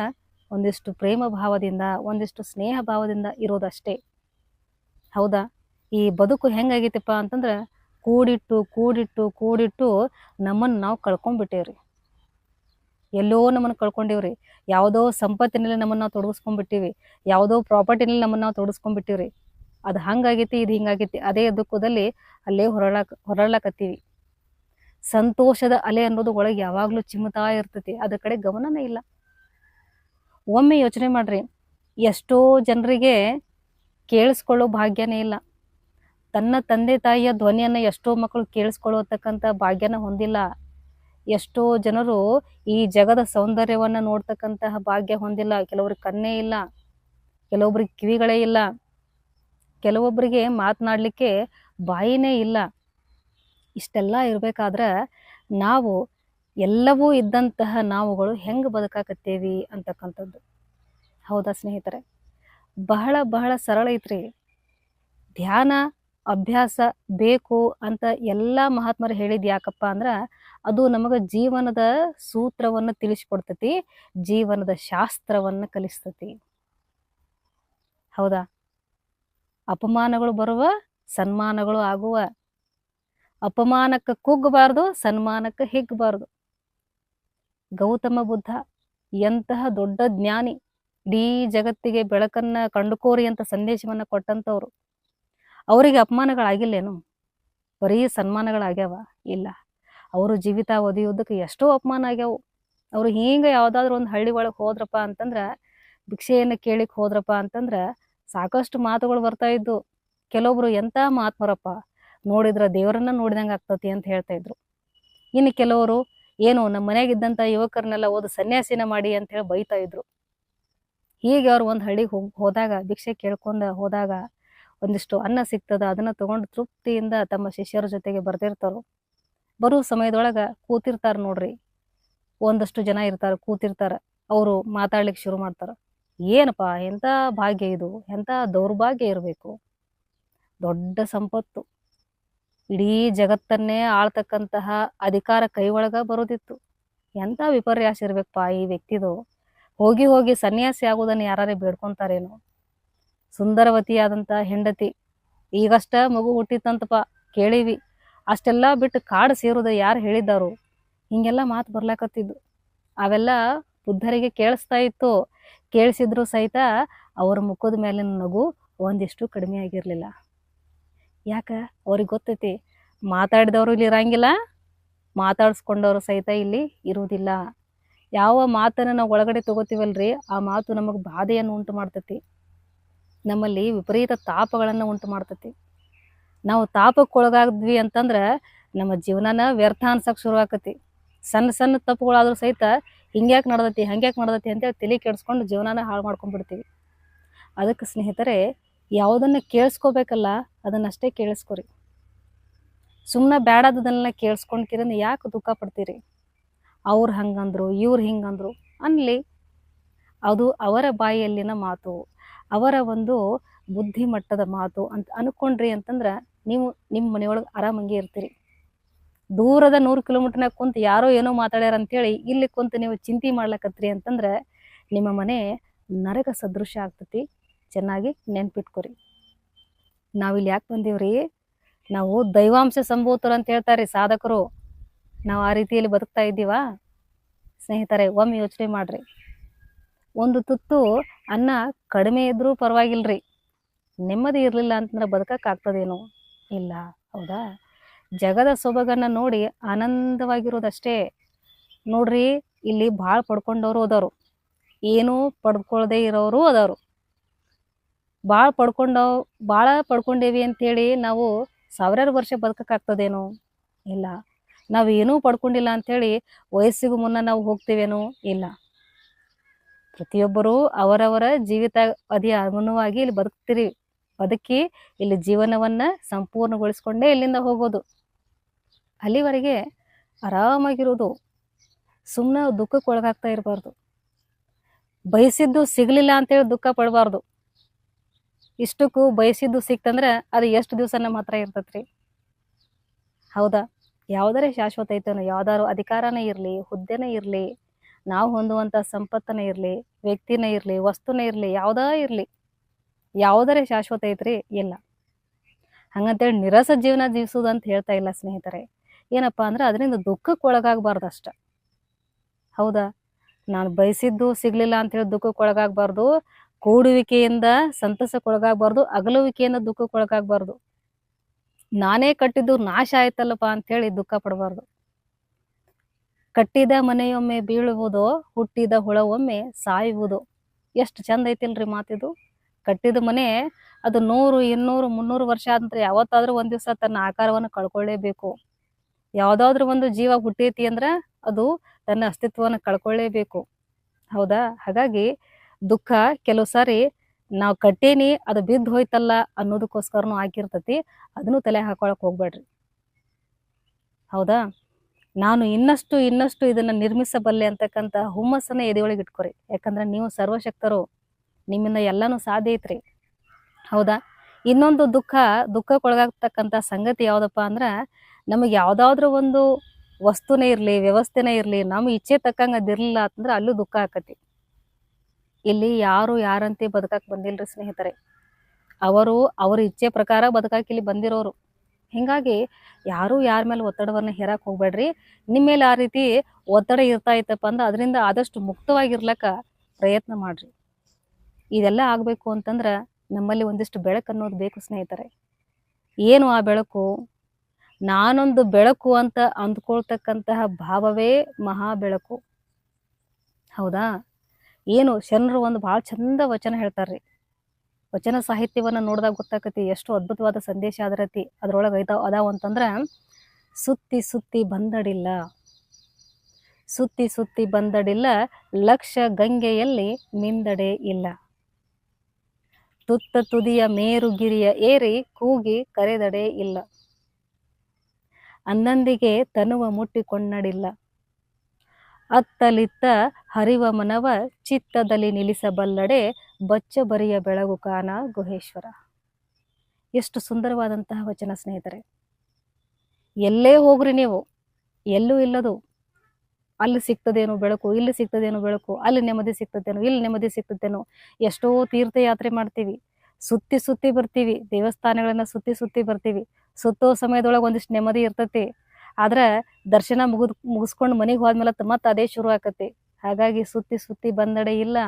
ಒಂದಿಷ್ಟು ಪ್ರೇಮ ಭಾವದಿಂದ, ಒಂದಿಷ್ಟು ಸ್ನೇಹ ಭಾವದಿಂದ ಇರೋದಷ್ಟೇ. ಹೌದಾ? ಈ ಬದುಕು ಹೆಂಗಾಗೈತಿಪ್ಪ ಅಂತಂದ್ರೆ ಕೂಡಿಟ್ಟು ಕೂಡಿಟ್ಟು ಕೂಡಿಟ್ಟು ನಮ್ಮನ್ನು ನಾವು ಕಳ್ಕೊಂಡ್ಬಿಟ್ಟೇವ್ರಿ. ಎಲ್ಲೋ ನಮ್ಮನ್ನು ಕಳ್ಕೊಂಡಿವ್ರಿ. ಯಾವುದೋ ಸಂಪತ್ತಿನಲ್ಲಿ ನಮ್ಮನ್ನು ನಾವು ತೊಡಗಿಸ್ಕೊಂಡ್ಬಿಟ್ಟಿವಿ, ಯಾವುದೋ ಪ್ರಾಪರ್ಟಿನಲ್ಲಿ ನಮ್ಮನ್ನು ನಾವು ತೊಡಗಿಸ್ಕೊಂಡ್ಬಿಟ್ಟಿವ್ರಿ. ಅದು ಹಂಗಾಗೈತಿ, ಇದು ಹಿಂಗಾಗೈತಿ, ಅದೇ ದುಃಖದಲ್ಲಿ ಅಲ್ಲೇ ಹೊರಳಕತ್ತೀವಿ. ಸಂತೋಷದ ಅಲೆ ಅನ್ನೋದು ಒಳಗೆ ಯಾವಾಗಲೂ ಚಿಮ್ಮುತ್ತಾ ಇರ್ತೈತಿ, ಅದ್ರ ಕಡೆ ಗಮನನೇ ಇಲ್ಲ. ಒಮ್ಮೆ ಯೋಚನೆ ಮಾಡ್ರಿ, ಎಷ್ಟೋ ಜನರಿಗೆ ಕೇಳಿಸ್ಕೊಳ್ಳೋ ಭಾಗ್ಯನೇ ಇಲ್ಲ. ತನ್ನ ತಂದೆ ತಾಯಿಯ ಧ್ವನಿಯನ್ನು ಎಷ್ಟೋ ಮಕ್ಕಳು ಕೇಳಿಸ್ಕೊಳ್ಳತಕ್ಕಂಥ ಭಾಗ್ಯನ ಹೊಂದಿಲ್ಲ. ಎಷ್ಟೋ ಜನರು ಈ ಜಗದ ಸೌಂದರ್ಯವನ್ನು ನೋಡ್ತಕ್ಕಂತಹ ಭಾಗ್ಯ ಹೊಂದಿಲ್ಲ. ಕೆಲವ್ರಿಗೆ ಕಣ್ಣೇ ಇಲ್ಲ, ಕೆಲವೊಬ್ರಿಗೆ ಕಿವಿಗಳೇ ಇಲ್ಲ, ಕೆಲವೊಬ್ಬರಿಗೆ ಮಾತನಾಡಲಿಕ್ಕೆ ಬಾಯಿನೇ ಇಲ್ಲ. ಇಷ್ಟೆಲ್ಲ ಇರಬೇಕಾದ್ರೆ ನಾವು ಎಲ್ಲವೂ ಇದ್ದಂತಹ ನಾವುಗಳು ಹೆಂಗೆ ಬದುಕಾಕತ್ತೇವಿ ಅಂತಕ್ಕಂಥದ್ದು. ಹೌದಾ ಸ್ನೇಹಿತರೆ? ಬಹಳ ಬಹಳ ಸರಳ ಐತ್ರಿ. ಧ್ಯಾನ ಅಭ್ಯಾಸ ಬೇಕು ಅಂತ ಎಲ್ಲ ಮಹಾತ್ಮರು ಹೇಳಿದ್ ಯಾಕಪ್ಪ ಅಂದ್ರೆ ಅದು ನಮಗೆ ಜೀವನದ ಸೂತ್ರವನ್ನು ತಿಳಿಸ್ಕೊಡ್ತತಿ, ಜೀವನದ ಶಾಸ್ತ್ರವನ್ನು ಕಲಿಸ್ತತಿ. ಹೌದಾ? ಅಪಮಾನಗಳು ಬರುವ, ಸನ್ಮಾನಗಳು ಆಗುವ. ಅಪಮಾನಕ್ಕೆ ಕುಗ್ಗಬಾರ್ದು, ಸನ್ಮಾನಕ್ಕೆ ಹಿಗ್ಗಬಾರ್ದು. ಗೌತಮ ಬುದ್ಧ ಎಂತಹ ದೊಡ್ಡ ಜ್ಞಾನಿ, ಇಡೀ ಜಗತ್ತಿಗೆ ಬೆಳಕನ್ನ ಕಂಡುಕೋರಿ ಅಂತ ಸಂದೇಶವನ್ನ ಕೊಟ್ಟಂತವ್ರು. ಅವರಿಗೆ ಅಪಮಾನಗಳಾಗಿಲ್ಲೇನು? ಬರೀ ಸನ್ಮಾನಗಳಾಗ್ಯಾವ? ಇಲ್ಲ. ಅವರು ಜೀವಿತಾವಧಿ ಉದ್ದಕ್ಕೆ ಎಷ್ಟೋ ಅಪಮಾನ ಆಗ್ಯಾವು. ಅವರು ಹಿಂಗೆ ಯಾವುದಾದ್ರೂ ಒಂದು ಹಳ್ಳಿ ಒಳಗೆ ಹೋದ್ರಪ್ಪ ಅಂತಂದ್ರೆ, ಭಿಕ್ಷೆಯನ್ನು ಕೇಳಿಕ್ ಹೋದ್ರಪ್ಪ ಅಂತಂದ್ರೆ ಸಾಕಷ್ಟು ಮಾತುಗಳು ಬರ್ತಾ ಇದ್ದು. ಕೆಲವೊಬ್ರು ಎಂಥ ಮಹಾತ್ಮರಪ್ಪ, ನೋಡಿದ್ರೆ ದೇವರನ್ನ ನೋಡಿದಂಗೆ ಆಗ್ತತಿ ಅಂತ ಹೇಳ್ತಾ ಇದ್ರು. ಇನ್ನು ಕೆಲವರು ಏನು ನಮ್ಮ ಮನೆಯಾಗಿದ್ದಂಥ ಯುವಕರನ್ನೆಲ್ಲ ಓದು ಸನ್ಯಾಸಿನ ಮಾಡಿ ಅಂತ ಹೇಳಿ ಬೈತಾ ಇದ್ರು. ಹೀಗೆ ಅವ್ರು ಒಂದು ಹಳ್ಳಿಗೆ ಹೋದಾಗ, ಭಿಕ್ಷೆ ಕೇಳ್ಕೊಂಡು ಹೋದಾಗ ಒಂದಿಷ್ಟು ಅನ್ನ ಸಿಗ್ತದ, ಅದನ್ನ ತಗೊಂಡು ತೃಪ್ತಿಯಿಂದ ತಮ್ಮ ಶಿಷ್ಯರ ಜೊತೆಗೆ ಬರ್ತಿರ್ತಾರೋ. ಬರೋ ಸಮಯದೊಳಗೆ ಕೂತಿರ್ತಾರೆ ನೋಡ್ರಿ, ಒಂದಷ್ಟು ಜನ ಇರ್ತಾರೆ, ಕೂತಿರ್ತಾರೆ. ಅವರು ಮಾತಾಡ್ಲಿಕ್ಕೆ ಶುರು ಮಾಡ್ತಾರೆ. ಏನಪ್ಪ ಎಂಥ ಭಾಗ್ಯ ಇದು, ಎಂಥ ದೌರ್ಭಾಗ್ಯ ಇರಬೇಕು. ದೊಡ್ಡ ಸಂಪತ್ತು, ಇಡೀ ಜಗತ್ತನ್ನೇ ಆಳ್ತಕ್ಕಂತಹ ಅಧಿಕಾರ ಕೈ ಒಳಗ ಬರೋದಿತ್ತು. ಎಂಥ ವಿಪರ್ಯಾಸ ಇರ್ಬೇಕಪ್ಪ ಈ ವ್ಯಕ್ತಿದು. ಹೋಗಿ ಹೋಗಿ ಸನ್ಯಾಸಿ ಆಗೋದನ್ನು ಯಾರೇ ಬೇಡ್ಕೊಂತಾರೇನೋ. ಸುಂದರವತಿಯಾದಂಥ ಹೆಂಡತಿ, ಈಗಷ್ಟ ಮಗು ಹುಟ್ಟಿತ್ತಂತಪ್ಪ ಕೇಳೀವಿ, ಅಷ್ಟೆಲ್ಲ ಬಿಟ್ಟು ಕಾಡು ಸೇರೋದು ಯಾರು ಹೇಳಿದ್ದಾರು? ಹಿಂಗೆಲ್ಲ ಮಾತು ಬರ್ಲಾಕತ್ತಿದ್ದು. ಅವೆಲ್ಲ ಬುದ್ಧರಿಗೆ ಕೇಳಿಸ್ತಾ ಇತ್ತು. ಕೇಳಿಸಿದ್ರು ಸಹಿತ ಅವ್ರ ಮುಖದ ಮೇಲಿನ ನಗು ಒಂದಿಷ್ಟು ಕಡಿಮೆ ಆಗಿರಲಿಲ್ಲ. ಯಾಕೆ? ಅವ್ರಿಗೆ ಗೊತ್ತೈತಿ, ಮಾತಾಡಿದವರು ಇಲ್ಲಿ ಇರಂಗಿಲ್ಲ, ಮಾತಾಡಿಸ್ಕೊಂಡವರು ಸಹಿತ ಇಲ್ಲಿ ಇರುವುದಿಲ್ಲ. ಯಾವ ಮಾತನ್ನು ನಾವು ಒಳಗಡೆ ತಗೋತೀವಲ್ರಿ, ಆ ಮಾತು ನಮಗೆ ಬಾಧೆಯನ್ನು ಉಂಟು ಮಾಡ್ತತಿ, ನಮ್ಮಲ್ಲಿ ವಿಪರೀತ ತಾಪಗಳನ್ನು ಉಂಟು ಮಾಡ್ತತಿ. ನಾವು ತಾಪಕ್ಕೊಳಗಾದ್ವಿ ಅಂತಂದ್ರೆ ನಮ್ಮ ಜೀವನನ ವ್ಯರ್ಥ ಅನ್ಸಕ್ಕೆ ಶುರು ಆಕತಿ. ಸಣ್ಣ ಸಣ್ಣ ತಪ್ಪುಗಳಾದ್ರೂ ಸಹಿತ ಹಿಂಗ್ಯಾಕೆ ನಡ್ದತಿ ಹಂಗ್ಯಾಕೆ ನಡ್ದತಿ ಅಂತೇಳಿ ತಲೆ ಕೆಡಿಸ್ಕೊಂಡು ಜೀವನನ ಹಾಳು ಮಾಡ್ಕೊಂಡ್ಬಿಡ್ತೀವಿ. ಅದಕ್ಕೆ ಸ್ನೇಹಿತರೆ, ಯಾವುದನ್ನು ಕೇಳಿಸ್ಕೋಬೇಕಲ್ಲ ಅದನ್ನಷ್ಟೇ ಕೇಳಿಸ್ಕೊರಿ. ಸುಮ್ಮನೆ ಬೇಡದನ್ನೆಲ್ಲ ಕೇಳಿಸ್ಕೊಂಡ್ಕಿರಿಂದ ಯಾಕೆ ದುಃಖ ಪಡ್ತೀರಿ? ಅವ್ರು ಹಂಗಂದ್ರು, ಇವ್ರು ಹಿಂಗಂದ್ರು ಅನ್ಲಿ. ಅದು ಅವರ ಬಾಯಿಯಲ್ಲಿನ ಮಾತು, ಅವರ ಒಂದು ಬುದ್ಧಿಮಟ್ಟದ ಮಾತು ಅಂತ ಅನ್ಕೊಂಡ್ರಿ ಅಂತಂದ್ರೆ ನೀವು ನಿಮ್ಮ ಮನೆಯೊಳಗೆ ಆರಾಮಾಗಿ ಇರ್ತೀರಿ. ದೂರದ 100 ಕಿಲೋಮೀಟರ್ನಾಗ ಕುಂತು ಯಾರೋ ಏನೋ ಮಾತಾಡ್ಯಾರ ಅಂತೇಳಿ ಇಲ್ಲಿ ಕುಂತು ನೀವು ಚಿಂತೆ ಮಾಡ್ಲಕತ್ರಿ ಅಂತಂದ್ರೆ ನಿಮ್ಮ ಮನೆ ನರಕ ಸದೃಶ ಆಗ್ತತಿ. ಚೆನ್ನಾಗಿ ನೆನ್ಪಿಟ್ಕೊರಿ. ನಾವಿಲ್ಲಿ ಯಾಕೆ ಬಂದೀವ್ರಿ? ನಾವು ದೈವಾಂಶ ಸಂಭೂತರು ಅಂತ ಹೇಳ್ತಾರೆ ಸಾಧಕರು. ನಾವು ಆ ರೀತಿಯಲ್ಲಿ ಬದುಕ್ತಾ ಇದ್ದೀವಾ ಸ್ನೇಹಿತರೆ? ಒಮ್ಮೆ ಯೋಚನೆ ಮಾಡ್ರಿ. ಒಂದು ತುತ್ತು ಅನ್ನ ಕಡಿಮೆ ಇದ್ರೂ ಪರವಾಗಿಲ್ರಿ, ನೆಮ್ಮದಿ ಇರಲಿಲ್ಲ ಅಂತಂದ್ರೆ ಬದುಕಕ್ಕಾಗ್ತದೇನೋ? ಇಲ್ಲ, ಹೌದಾ? ಜಗದ ಸೊಬಗನ್ನ ನೋಡಿ ಆನಂದವಾಗಿರೋದಷ್ಟೇ. ನೋಡ್ರಿ, ಇಲ್ಲಿ ಭಾಳ ಪಡ್ಕೊಂಡವರು ಅದಾರು, ಏನೂ ಪಡ್ಕೊಳ್ದೇ ಇರೋರು ಅದಾರು. ಭಾಳ ಪಡ್ಕೊಂಡೇವಿ ಅಂತೇಳಿ ನಾವು ಸಾವಿರಾರು ವರ್ಷ ಬದುಕಕ್ಕಾಗ್ತದೇನೋ? ಇಲ್ಲ. ನಾವು ಏನೂ ಪಡ್ಕೊಂಡಿಲ್ಲ ಅಂಥೇಳಿ ವಯಸ್ಸಿಗೂ ಮುನ್ನ ನಾವು ಹೋಗ್ತೀವೇನೋ? ಇಲ್ಲ. ಪ್ರತಿಯೊಬ್ಬರೂ ಅವರವರ ಜೀವಿತ ಅನುಗುಣವಾಗಿ ಇಲ್ಲಿ ಬದುಕಿ ಇಲ್ಲಿ ಜೀವನವನ್ನು ಸಂಪೂರ್ಣಗೊಳಿಸ್ಕೊಂಡೇ ಇಲ್ಲಿಂದ ಹೋಗೋದು. ಅಲ್ಲಿವರೆಗೆ ಆರಾಮಾಗಿರೋದು. ಸುಮ್ಮನೆ ದುಃಖಕ್ಕೆ ಒಳಗಾಗ್ತಾ ಇರಬಾರ್ದು. ಬಯಸಿದ್ದು ಸಿಗಲಿಲ್ಲ ಅಂತೇಳಿ ದುಃಖ ಪಡಬಾರ್ದು. ಇಷ್ಟಕ್ಕೂ ಬಯಸಿದ್ದು ಸಿಕ್ತಂದ್ರೆ ಅದು ಎಷ್ಟು ದಿವಸ ನಮ್ಮ ಹತ್ರ ಇರ್ತೈತ್ರಿ? ಹೌದಾ? ಯಾವುದರೇ ಶಾಶ್ವತ ಐತೇನೋ? ಯಾವ್ದಾದ್ರು ಅಧಿಕಾರನೇ ಇರಲಿ, ಹುದ್ದೆನೇ ಇರಲಿ, ನಾವು ಹೊಂದುವಂಥ ಸಂಪತ್ತನೇ ಇರಲಿ, ವ್ಯಕ್ತಿನೇ ಇರಲಿ, ವಸ್ತುನೇ ಇರಲಿ, ಯಾವುದೇ ಇರಲಿ, ಯಾವುದರೇ ಶಾಶ್ವತ ಐತ್ರಿ? ಇಲ್ಲ. ಹಂಗಂತೇಳಿ ನಿರಸ ಜೀವನ ಜೀವಿಸೋದು ಅಂತ ಹೇಳ್ತಾ ಇಲ್ಲ ಸ್ನೇಹಿತರೆ. ಏನಪ್ಪ ಅಂದ್ರೆ ಅದರಿಂದ ದುಃಖಕ್ಕೆ ಒಳಗಾಗಬಾರ್ದು ಅಷ್ಟ. ಹೌದಾ? ನಾನು ಬಯಸಿದ್ದು ಸಿಗಲಿಲ್ಲ ಅಂತೇಳಿ ದುಃಖಕ್ಕೆ ಒಳಗಾಗಬಾರ್ದು, ಕೂಡುವಿಕೆಯಿಂದ ಸಂತಸಕ್ಕೊಳಗಾಗಬಾರ್ದು, ಅಗಲುವಿಕೆಯಿಂದ ದುಃಖಕ್ಕೊಳಗಾಗಬಾರ್ದು. ನಾನೇ ಕಟ್ಟಿದ್ದು ನಾಶ ಆಯ್ತಲ್ಲಪ್ಪ ಅಂಥೇಳಿ ದುಃಖ ಪಡಬಾರ್ದು. ಕಟ್ಟಿದ ಮನೆಯೊಮ್ಮೆ ಬೀಳುವುದು, ಹುಟ್ಟಿದ ಹುಳವೊಮ್ಮೆ ಸಾಯುವುದು. ಎಷ್ಟು ಚಂದ ಐತಿಲ್ರಿ ಮಾತಿದು? ಕಟ್ಟಿದ ಮನೆ ಅದು 100, 200, 300 ವರ್ಷ ಆದಂದ್ರೆ ಯಾವತ್ತಾದ್ರೂ ಒಂದ್ ದಿವಸ ತನ್ನ ಆಕಾರವನ್ನು ಕಳ್ಕೊಳ್ಳೇಬೇಕು. ಯಾವುದಾದ್ರೂ ಒಂದು ಜೀವ ಹುಟ್ಟೈತಿ ಅಂದ್ರೆ ಅದು ತನ್ನ ಅಸ್ತಿತ್ವವನ್ನು ಕಳ್ಕೊಳ್ಳೇಬೇಕು. ಹೌದಾ? ಹಾಗಾಗಿ ದುಃಖ ಕೆಲವು ಸಾರಿ ನಾವು ಕಟ್ಟೇನಿ ಅದು ಬಿದ್ದು ಹೋಯ್ತಲ್ಲ ಅನ್ನೋದಕ್ಕೋಸ್ಕರನೂ ಆಗಿರ್ತತಿ. ಅದನ್ನು ತಲೆ ಹಾಕೊಳಕ್ ಹೋಗ್ಬೇಡ್ರಿ. ಹೌದಾ? ನಾನು ಇನ್ನಷ್ಟು ಇದನ್ನ ನಿರ್ಮಿಸಬಲ್ಲೆ ಅಂತಕ್ಕಂಥ ಹುಮ್ಮಸ್ಸನ್ನ ಎದೆಯೊಳಗೆ ಇಟ್ಕೊರಿ. ಯಾಕಂದ್ರೆ ನೀವು ಸರ್ವಶಕ್ತರು, ನಿಮ್ಮಿಂದ ಎಲ್ಲಾನು ಸಾಧ್ಯ ಐತ್ರಿ. ಹೌದಾ? ಇನ್ನೊಂದು ದುಃಖಕ್ಕೊಳಗಾಗ್ತಕ್ಕಂಥ ಸಂಗತಿ ಯಾವ್ದಪ್ಪ ಅಂದ್ರೆ, ನಮಗೆ ಯಾವ್ದಾದ್ರೂ ಒಂದು ವಸ್ತುನೇ ಇರಲಿ, ವ್ಯವಸ್ಥೆನೇ ಇರಲಿ, ನಮ್ಮ ಇಚ್ಛೆ ತಕ್ಕಂಗೆ ಅದಿರ್ಲಿಲ್ಲ ಅಂತಂದ್ರೆ ಅಲ್ಲೂ ದುಃಖ ಆಕತಿ. ಇಲ್ಲಿ ಯಾರು ಯಾರಂತೆ ಬದುಕಕ್ಕೆ ಬಂದಿಲ್ರಿ ಸ್ನೇಹಿತರೆ. ಅವ್ರ ಇಚ್ಛೆ ಪ್ರಕಾರ ಬದುಕಕ್ಕೆ ಇಲ್ಲಿ ಬಂದಿರೋರು. ಹಿಂಗಾಗಿ ಯಾರು ಯಾರ ಮೇಲೆ ಒತ್ತಡವನ್ನು ಹೇರಕ್ಕೆ ಹೋಗ್ಬೇಡ್ರಿ. ನಿಮ್ಮ ಮೇಲೆ ಆ ರೀತಿ ಒತ್ತಡ ಇರ್ತಾ ಇತ್ತಪ್ಪ ಅಂದ್ರೆ ಅದರಿಂದ ಆದಷ್ಟು ಮುಕ್ತವಾಗಿರ್ಲಕ್ಕ ಪ್ರಯತ್ನ ಮಾಡ್ರಿ. ಇದೆಲ್ಲ ಆಗಬೇಕು ಅಂತಂದ್ರೆ ನಮ್ಮಲ್ಲಿ ಒಂದಿಷ್ಟು ಬೆಳಕು ಅನ್ನೋದು ಬೇಕು ಸ್ನೇಹಿತರೆ. ಏನು ಆ ಬೆಳಕು? ನಾನೊಂದು ಬೆಳಕು ಅಂತ ಅಂದ್ಕೊಳ್ತಕ್ಕಂತಹ ಭಾವವೇ ಮಹಾ ಬೆಳಕು. ಹೌದಾ? ಏನು ಶರಣರು ಒಂದು ಭಾಳ ಚಂದ ವಚನ ಹೇಳ್ತಾರ್ರಿ. ವಚನ ಸಾಹಿತ್ಯವನ್ನು ನೋಡಿದಾಗ ಗೊತ್ತಾಕತಿ ಎಷ್ಟು ಅದ್ಭುತವಾದ ಸಂದೇಶ ಅದರತಿ ಅದ್ರೊಳಗೆ ಅದಾವ ಅಂತಂದ್ರೆ, ಸುತ್ತಿ ಸುತ್ತಿ ಬಂದಡಿಲ್ಲ, ಸುತ್ತಿ ಸುತ್ತಿ ಬಂದಡಿಲ್ಲ, ಲಕ್ಷ ಗಂಗೆಯಲ್ಲಿ ಮಿಂದಡೆ ಇಲ್ಲ, ತುತ್ತ ತುದಿಯ ಮೇರುಗಿರಿಯ ಏರಿ ಕೂಗಿ ಕರೆದಡೆ ಇಲ್ಲ, ಅನ್ನಂದಿಗೆ ತನುವ ಮುಟ್ಟಿಕೊಂಡಡಿಲ್ಲ, ಅತ್ತಲಿತ್ತ ಹರಿವ ಮನವ ಚಿತ್ತದಲ್ಲಿ ನಿಲ್ಲಿಸಬಲ್ಲಡೆ, ಬಚ್ಚ ಬರಿಯ ಬೆಳಗು ಕಾನ ಗುಹೇಶ್ವರ. ಎಷ್ಟು ಸುಂದರವಾದಂತಹ ವಚನ ಸ್ನೇಹಿತರೆ. ಎಲ್ಲೇ ಹೋಗ್ರಿ ನೀವು, ಎಲ್ಲೂ ಇಲ್ಲದು. ಅಲ್ಲಿ ಸಿಗ್ತದೇನೋ ಬೆಳಕು, ಇಲ್ಲಿ ಸಿಗ್ತದೇನೋ ಬೆಳಕು, ಅಲ್ಲಿ ನೆಮ್ಮದಿ ಸಿಗ್ತದೇನೋ, ಇಲ್ಲಿ ನೆಮ್ಮದಿ ಸಿಗ್ತದೇನೋ. ಎಷ್ಟೋ ತೀರ್ಥಯಾತ್ರೆ ಮಾಡ್ತೀವಿ, ಸುತ್ತಿ ಸುತ್ತಿ ಬರ್ತೀವಿ, ದೇವಸ್ಥಾನಗಳನ್ನ ಸುತ್ತಿ ಸುತ್ತಿ ಬರ್ತೀವಿ. ಸುತ್ತೋ ಸಮಯದೊಳಗೆ ಒಂದಿಷ್ಟು ನೆಮ್ಮದಿ ಇರ್ತತಿ. ಆದ್ರೆ ದರ್ಶನ ಮುಗಿಸ್ಕೊಂಡು ಮನೆಗೆ ಹೋದ್ಮೇಲೆ ಮತ್ತೆ ಅದೇ ಶುರು ಆಕತಿ. ಹಾಗಾಗಿ ಸುತ್ತಿ ಸುತ್ತಿ ಬಂದಡೆ ಇಲ್ಲ.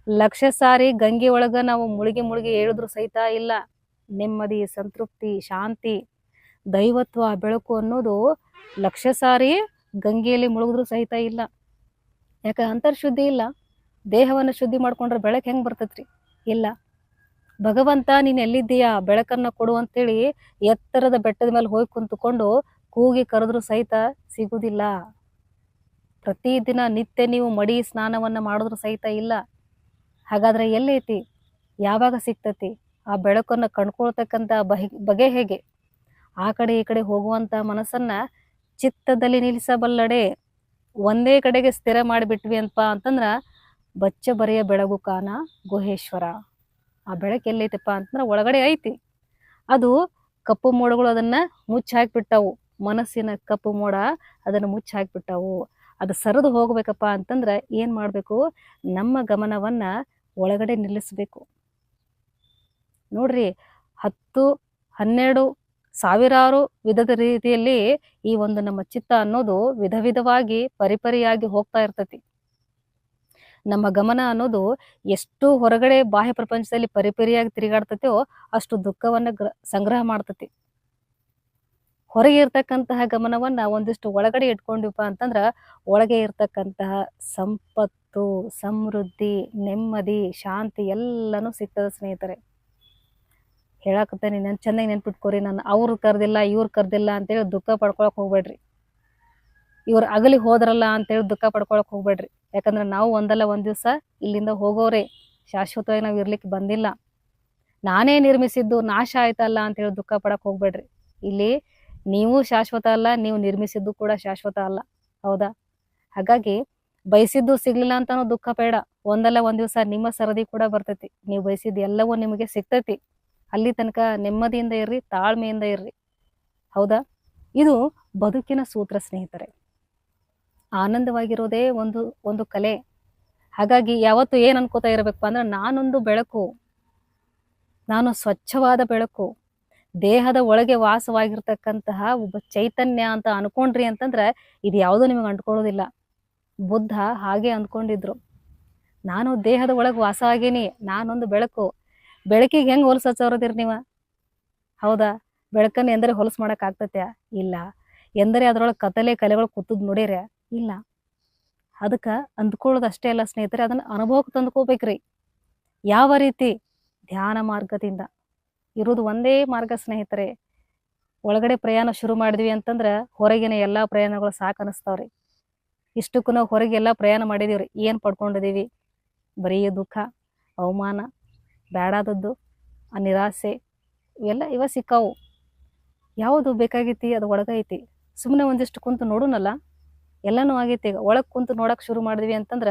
ಲಕ್ಷ ಸಾರಿ ಗಂಗೆ ಒಳಗ ನಾವು ಮುಳುಗಿ ಹೇಳಿದ್ರು ಸಹಿತ ಇಲ್ಲ. ನೆಮ್ಮದಿ, ಸಂತೃಪ್ತಿ, ಶಾಂತಿ, ದೈವತ್ವ, ಬೆಳಕು ಅನ್ನೋದು ಲಕ್ಷ ಸಾರಿ ಗಂಗೆಯಲ್ಲಿ ಮುಳುಗಿದ್ರು ಸಹಿತ ಇಲ್ಲ. ಯಾಕೆ? ಅಂತರ್ಶುದ್ಧಿ ಇಲ್ಲ. ದೇಹವನ್ನು ಶುದ್ಧಿ ಮಾಡ್ಕೊಂಡ್ರೆ ಬೆಳಕು ಹೆಂಗೆ ಬರ್ತೈತ್ರಿ? ಇಲ್ಲ. ಭಗವಂತ ನೀನು ಎಲ್ಲಿದ್ದೀಯಾ, ಬೆಳಕನ್ನ ಕೊಡು ಅಂತೇಳಿ ಎತ್ತರದ ಬೆಟ್ಟದ ಮೇಲೆ ಹೋಗಿ ಕುಂತುಕೊಂಡು ಕೂಗಿ ಕರೆದ್ರು ಸಹಿತ ಸಿಗುವುದಿಲ್ಲ. ಪ್ರತಿದಿನ ನಿತ್ಯ ನೀವು ಮಡಿ ಸ್ನಾನವನ್ನ ಮಾಡಿದ್ರು ಸಹಿತ ಇಲ್ಲ. ಹಾಗಾದ್ರೆ ಎಲ್ಲೈತಿ? ಯಾವಾಗ ಸಿಗ್ತತಿ? ಆ ಬೆಳಕನ್ನು ಕಂಡ್ಕೊಳ್ತಕ್ಕಂಥ ಬಗೆ ಹೇಗೆ? ಆ ಕಡೆ ಈ ಕಡೆ ಹೋಗುವಂತ ಮನಸ್ಸನ್ನ ಚಿತ್ತದಲ್ಲಿ ನಿಲ್ಲಿಸಬಲ್ಲಡೆ, ಒಂದೇ ಕಡೆಗೆ ಸ್ಥಿರ ಮಾಡಿಬಿಟ್ವಿ ಅಂತಂದ್ರ ಬಚ್ಚ ಬರೆಯ ಬೆಳಗು ಕಾನ ಗುಹೇಶ್ವರ. ಆ ಬೆಳಕು ಎಲ್ಲೈತಪ್ಪ ಅಂತಂದ್ರೆ ಒಳಗಡೆ ಐತಿ. ಅದು ಕಪ್ಪು ಮೋಡಗಳು ಅದನ್ನ ಮುಚ್ಚಿ ಹಾಕಿಬಿಟ್ಟವು. ಮನಸ್ಸಿನ ಕಪ್ಪು ಮೋಡ ಅದನ್ನು ಮುಚ್ಚಿ ಹಾಕ್ಬಿಟ್ಟಾವು. ಅದು ಸರಿದು ಹೋಗ್ಬೇಕಪ್ಪ ಅಂತಂದ್ರೆ ಏನ್ ಮಾಡ್ಬೇಕು? ನಮ್ಮ ಗಮನವನ್ನ ಒಳಗಡೆ ನಿಲ್ಲಿಸ್ಬೇಕು. ನೋಡ್ರಿ, 10, 12 ಸಾವಿರಾರು ವಿಧದ ರೀತಿಯಲ್ಲಿ ಈ ಒಂದು ನಮ್ಮ ಚಿತ್ತ ಅನ್ನೋದು ವಿಧ ವಿಧವಾಗಿ ಪರಿಪರಿಯಾಗಿ ಹೋಗ್ತಾ ಇರ್ತತಿ. ನಮ್ಮ ಗಮನ ಅನ್ನೋದು ಎಷ್ಟು ಹೊರಗಡೆ ಬಾಹ್ಯ ಪ್ರಪಂಚದಲ್ಲಿ ಪರಿಪರಿಯಾಗಿ ತಿರುಗಾಡ್ತತೋ ಅಷ್ಟು ದುಃಖವನ್ನ ಸಂಗ್ರಹ ಮಾಡ್ತತಿ. ಹೊರಗೆ ಇರ್ತಕ್ಕಂತಹ ಗಮನವನ್ನ ಒಂದಿಷ್ಟು ಒಳಗಡೆ ಇಟ್ಕೊಂಡಿವಪ್ಪ ಅಂತಂದ್ರ ಒಳಗೆ ಇರ್ತಕ್ಕಂತಹ ಸಂಪತ್ತು, ಸಮೃದ್ಧಿ, ನೆಮ್ಮದಿ, ಶಾಂತಿ ಎಲ್ಲಾನು ಸಿಗ್ತದ ಸ್ನೇಹಿತರೆ. ಹೇಳಾಕತ್ತೇನೆ, ನಾನು ಚೆನ್ನಾಗಿ ನೆನ್ಪಿಟ್ಕೋರಿ. ನಾನು ಅವ್ರು ಕರ್ದಿಲ್ಲ ಇವ್ರು ಕರ್ದಿಲ್ಲ ಅಂತೇಳಿ ದುಃಖ ಪಡ್ಕೊಳಕ್ ಹೋಗ್ಬೇಡ್ರಿ. ಇವ್ರು ಅಗಲಿ ಹೋದ್ರಲ್ಲ ಅಂತೇಳಿ ದುಃಖ ಪಡ್ಕೊಳಕ್ ಹೋಗ್ಬೇಡ್ರಿ. ಯಾಕಂದ್ರೆ ನಾವು ಒಂದಲ್ಲ ಒಂದ್ ದಿವ್ಸ ಇಲ್ಲಿಂದ ಹೋಗೋರೆ, ಶಾಶ್ವತವಾಗಿ ನಾವು ಇರ್ಲಿಕ್ಕೆ ಬಂದಿಲ್ಲ. ನಾನೇ ನಿರ್ಮಿಸಿದ್ದು ನಾಶ ಆಯ್ತಲ್ಲ ಅಂತೇಳಿ ದುಃಖ ಪಡಕ್ ಹೋಗ್ಬೇಡ್ರಿ. ಇಲ್ಲಿ ನೀವು ಶಾಶ್ವತ ಅಲ್ಲ, ನೀವು ನಿರ್ಮಿಸಿದ್ದು ಕೂಡ ಶಾಶ್ವತ ಅಲ್ಲ. ಹೌದಾ? ಹಾಗಾಗಿ ಬಯಸಿದ್ದು ಸಿಗ್ಲಿಲ್ಲ ಅಂತಾನು ದುಃಖ ಬೇಡ. ಒಂದಲ್ಲ ಒಂದ್ ದಿವ್ಸ ನಿಮ್ಮ ಸರದಿ ಕೂಡ ಬರ್ತೈತಿ. ನೀವು ಬಯಸಿದ್ದು ಎಲ್ಲವೂ ನಿಮಗೆ ಸಿಗ್ತೈತಿ. ಅಲ್ಲಿ ತನಕ ನೆಮ್ಮದಿಯಿಂದ ಇರ್ರಿ, ತಾಳ್ಮೆಯಿಂದ ಇರ್ರಿ. ಹೌದಾ? ಇದು ಬದುಕಿನ ಸೂತ್ರ ಸ್ನೇಹಿತರೆ. ಆನಂದವಾಗಿರೋದೇ ಒಂದು ಕಲೆ. ಹಾಗಾಗಿ ಯಾವತ್ತು ಏನ್ ಅನ್ಕೋತಾ ಇರಬೇಕಪ್ಪ ಅಂದ್ರೆ, ನಾನೊಂದು ಬೆಳಕು, ನಾನು ಸ್ವಚ್ಛವಾದ ಬೆಳಕು, ದೇಹದ ಒಳಗೆ ವಾಸವಾಗಿರ್ತಕ್ಕಂತಹ ಒಬ್ಬ ಚೈತನ್ಯ ಅಂತ ಅನ್ಕೊಂಡ್ರಿ ಅಂತಂದ್ರೆ ಇದು ಯಾವುದೂ ನಿಮಗೆ ಅಂಟ್ಕೊಳ್ಳೋದಿಲ್ಲ. ಬುದ್ಧ ಹಾಗೆ ಅಂದ್ಕೊಂಡಿದ್ರು. ನಾನು ದೇಹದ ಒಳಗೆ ವಾಸ ಆಗೀನಿ, ನಾನೊಂದು ಬೆಳಕು. ಬೆಳಕಿಗೆ ಹೆಂಗ್ ಹೊಲಸು ಹಚ್ಚೋರದಿರಿ ನೀವ? ಹೌದಾ? ಬೆಳಕನ್ನು ಎಂದರೆ ಹೊಲಸು ಮಾಡಕ್ ಆಗ್ತತ್ಯಾ? ಇಲ್ಲ. ಎಂದರೆ ಅದ್ರೊಳಗೆ ಕಲೆಗಳು ಕೂತದ್ ನೋಡಿರ? ಇಲ್ಲ. ಅದಕ್ಕ ಅಂದ್ಕೊಳ್ಳೋದು ಅಷ್ಟೇ ಅಲ್ಲ ಸ್ನೇಹಿತರೆ, ಅದನ್ನ ಅನುಭವಕ್ಕೆ ತಂದ್ಕೋಬೇಕ್ರಿ. ಯಾವ ರೀತಿ? ಧ್ಯಾನ ಮಾರ್ಗದಿಂದ. ಇರೋದು ಒಂದೇ ಮಾರ್ಗ ಸ್ನೇಹಿತರೆ. ಒಳಗಡೆ ಪ್ರಯಾಣ ಶುರು ಮಾಡಿದ್ವಿ ಅಂತಂದ್ರ ಹೊರಗಿನ ಎಲ್ಲಾ ಪ್ರಯಾಣಗಳು ಸಾಕು ಅನಿಸ್ತಾವ್ರಿ. ಇಷ್ಟಕ್ಕೂ ನಾವು ಹೊರಗೆ ಎಲ್ಲಾ ಪ್ರಯಾಣ ಮಾಡಿದೀವ್ರಿ, ಏನ್ ಪಡ್ಕೊಂಡಿದೀವಿ? ಬರೀ ದುಃಖ, ಅವಮಾನ, ಬೇಡಾದದ್ದು, ನಿರಾಸೆ, ಇವ ಸಿಕ್ಕಾವು. ಯಾವುದು ಬೇಕಾಗೈತಿ? ಅದು ಒಳಗೈತಿ. ಸುಮ್ಮನೆ ಒಂದಿಷ್ಟು ಕುಂತು ನೋಡುನಲ್ಲ, ಎಲ್ಲನೂ ಆಗೈತಿ. ಈಗ ಒಳಗ್ ಕುಂತು ನೋಡಕ್ ಶುರು ಮಾಡಿದ್ವಿ ಅಂತಂದ್ರ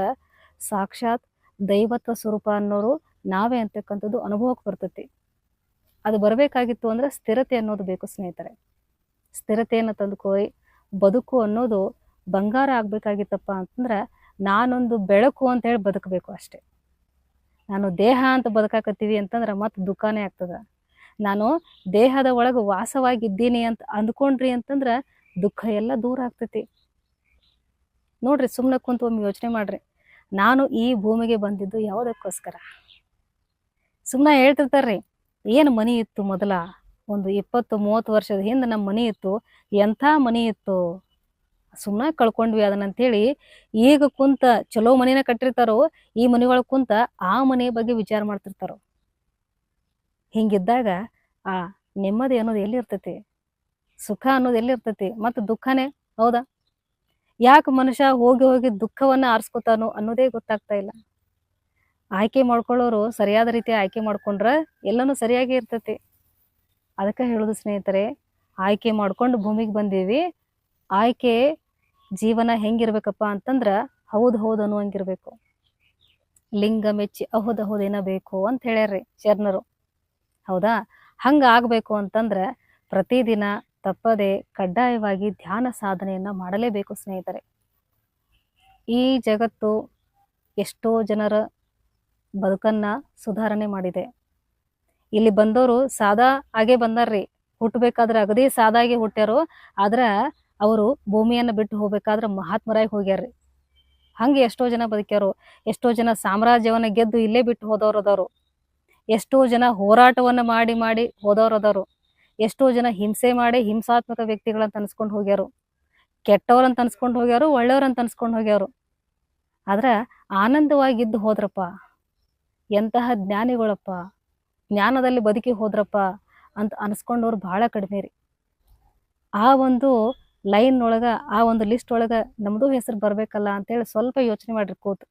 ಸಾಕ್ಷಾತ್ ದೈವತ್ವ ಸ್ವರೂಪ ಅನ್ನೋರು ನಾವೇ ಅಂತಕ್ಕಂಥದ್ದು ಅನುಭವಕ್ಕೆ ಬರ್ತೈತಿ. ಅದು ಬರಬೇಕಾಗಿತ್ತು ಅಂದ್ರೆ ಸ್ಥಿರತೆ ಅನ್ನೋದು ಬೇಕು ಸ್ನೇಹಿತರೆ. ಸ್ಥಿರತೆಯನ್ನು ತಂದುಕೋರಿ. ಬದುಕು ಅನ್ನೋದು ಬಂಗಾರ ಆಗ್ಬೇಕಾಗಿತ್ತಪ್ಪ ಅಂತಂದ್ರ ನಾನೊಂದು ಬೆಳಕು ಅಂತ ಹೇಳಿ ಬದುಕಬೇಕು ಅಷ್ಟೆ. ನಾನು ದೇಹ ಅಂತ ಬದುಕಾಕತ್ತೀವಿ ಅಂತಂದ್ರ ಮತ್ತೆ ದುಃಖನೇ ಆಗ್ತದ. ನಾನು ದೇಹದ ಒಳಗೆ ವಾಸವಾಗಿದ್ದೀನಿ ಅಂತ ಅಂದ್ಕೊಂಡ್ರಿ ಅಂತಂದ್ರ ದುಃಖ ಎಲ್ಲ ದೂರ ಆಗ್ತೈತಿ. ನೋಡ್ರಿ, ಸುಮ್ಮನೆ ಕುಂತು ಒಮ್ಮೆ ಯೋಚನೆ ಮಾಡ್ರಿ, ನಾನು ಈ ಭೂಮಿಗೆ ಬಂದಿದ್ದು ಯಾವುದಕ್ಕೋಸ್ಕರ? ಸುಮ್ಮನೆ ಹೇಳ್ತಿರ್ತಾರ್ರಿ, ಏನು ಮನಿ ಇತ್ತು ಮೊದಲ, ಒಂದು 20-30 ವರ್ಷದ ಹಿಂದೆ ನಮ್ಮ ಮನಿ ಇತ್ತು, ಎಂಥ ಮನಿ ಇತ್ತು, ಸುಮ್ಮನೆ ಕಳ್ಕೊಂಡ್ವಿ ಅದನ್ನಂತೇಳಿ ಈಗ ಕುಂತ ಚಲೋ ಮನಿನ ಕಟ್ಟಿರ್ತಾರೋ, ಈ ಮನಿ ಒಳಗೆ ಕುಂತ ಆ ಮನೆ ಬಗ್ಗೆ ವಿಚಾರ ಮಾಡ್ತಿರ್ತಾರೋ. ಹಿಂಗಿದ್ದಾಗ ಆ ನೆಮ್ಮದಿ ಅನ್ನೋದು ಎಲ್ಲಿರ್ತೈತಿ? ಸುಖ ಅನ್ನೋದು ಎಲ್ಲಿರ್ತೈತಿ? ಮತ್ತು ದುಃಖನೇ. ಹೌದಾ? ಯಾಕೆ ಮನುಷ್ಯ ಹೋಗಿ ಹೋಗಿ ದುಃಖವನ್ನ ಆರಿಸ್ಕೊತಾನೋ ಅನ್ನೋದೇ ಗೊತ್ತಾಗ್ತಾ ಇಲ್ಲ. ಆಯ್ಕೆ ಮಾಡ್ಕೊಳ್ಳೋರು ಸರಿಯಾದ ರೀತಿ ಆಯ್ಕೆ ಮಾಡ್ಕೊಂಡ್ರ ಎಲ್ಲನೂ ಸರಿಯಾಗಿ ಇರ್ತೈತಿ. ಅದಕ್ಕೆ ಹೇಳುದು ಸ್ನೇಹಿತರೆ, ಆಯ್ಕೆ ಮಾಡ್ಕೊಂಡು ಭೂಮಿಗೆ ಬಂದೀವಿ. ಆಯ್ಕೆ ಜೀವನ ಹೆಂಗಿರ್ಬೇಕಪ್ಪ ಅಂತಂದ್ರ ಹೌದು ಹೌದು ಅನ್ನುವಂಗಿರ್ಬೇಕು. ಲಿಂಗ ಮೆಚ್ಚಿ ಅಹುದ್ ಬೇಕು ಅಂತ ಹೇಳ್ಯಾರ್ರಿ ಶರಣರು. ಹೌದಾ? ಹಂಗ ಆಗ್ಬೇಕು ಅಂತಂದ್ರೆ ಪ್ರತಿದಿನ ತಪ್ಪದೆ ಕಡ್ಡಾಯವಾಗಿ ಧ್ಯಾನ ಸಾಧನೆಯನ್ನ ಮಾಡಲೇಬೇಕು ಸ್ನೇಹಿತರೆ. ಈ ಜಗತ್ತು ಎಷ್ಟೋ ಜನರ ಬದುಕನ್ನ ಸುಧಾರಣೆ ಮಾಡಿದೆ. ಇಲ್ಲಿ ಬಂದವರು ಸಾದಾ ಆಗೇ ಬಂದಾರ್ರಿ. ಹುಟ್ಟಬೇಕಾದ್ರೆ ಅಗದಿ ಸಾದಾಗೆ ಹುಟ್ಟ್ಯಾರು. ಆದ್ರ ಅವರು ಭೂಮಿಯನ್ನ ಬಿಟ್ಟು ಹೋಗ್ಬೇಕಾದ್ರೆ ಮಹಾತ್ಮರಾಗಿ ಹೋಗ್ಯಾರ್ರಿ. ಹಂಗೆ ಎಷ್ಟೋ ಜನ ಬದುಕ್ಯಾರು. ಎಷ್ಟೋ ಜನ ಸಾಮ್ರಾಜ್ಯವನ್ನ ಗೆದ್ದು ಇಲ್ಲೇ ಬಿಟ್ಟು ಹೋದವ್ರು ಅದಾರು. ಎಷ್ಟೋ ಜನ ಹೋರಾಟವನ್ನ ಮಾಡಿ ಮಾಡಿ ಹೋದವ್ರು ಅದಾರು. ಎಷ್ಟೋ ಜನ ಹಿಂಸೆ ಮಾಡಿ ಹಿಂಸಾತ್ಮಕ ವ್ಯಕ್ತಿಗಳಂತ ಅನ್ಸ್ಕೊಂಡು ಹೋಗ್ಯಾರು. ಕೆಟ್ಟವ್ರಂತ ಅನ್ಸ್ಕೊಂಡು ಹೋಗ್ಯಾರು, ಒಳ್ಳೆಯವ್ರಂತ ಅನ್ಸ್ಕೊಂಡು ಹೋಗ್ಯಾರು. ಆದ್ರ ಆನಂದವಾಗಿದ್ದು ಹೋದ್ರಪ್ಪ, ಎಂತಹ ಜ್ಞಾನಿಗಳಪ್ಪ, ಜ್ಞಾನದಲ್ಲಿ ಬದುಕಿ ಹೋದ್ರಪ್ಪ ಅಂತ ಅನ್ಸ್ಕೊಂಡವ್ರು ಬಹಳ ಕಡಿಮೆ ರೀ. ಆ ಒಂದು ಲೈನ್ ಒಳಗ, ಆ ಒಂದು ಲಿಸ್ಟ್ ಒಳಗ ನಮ್ದು ಹೆಸರು ಬರ್ಬೇಕಲ್ಲ ಅಂತೇಳಿ ಸ್ವಲ್ಪ ಯೋಚನೆ ಮಾಡ್ರಿ ಕೂತು.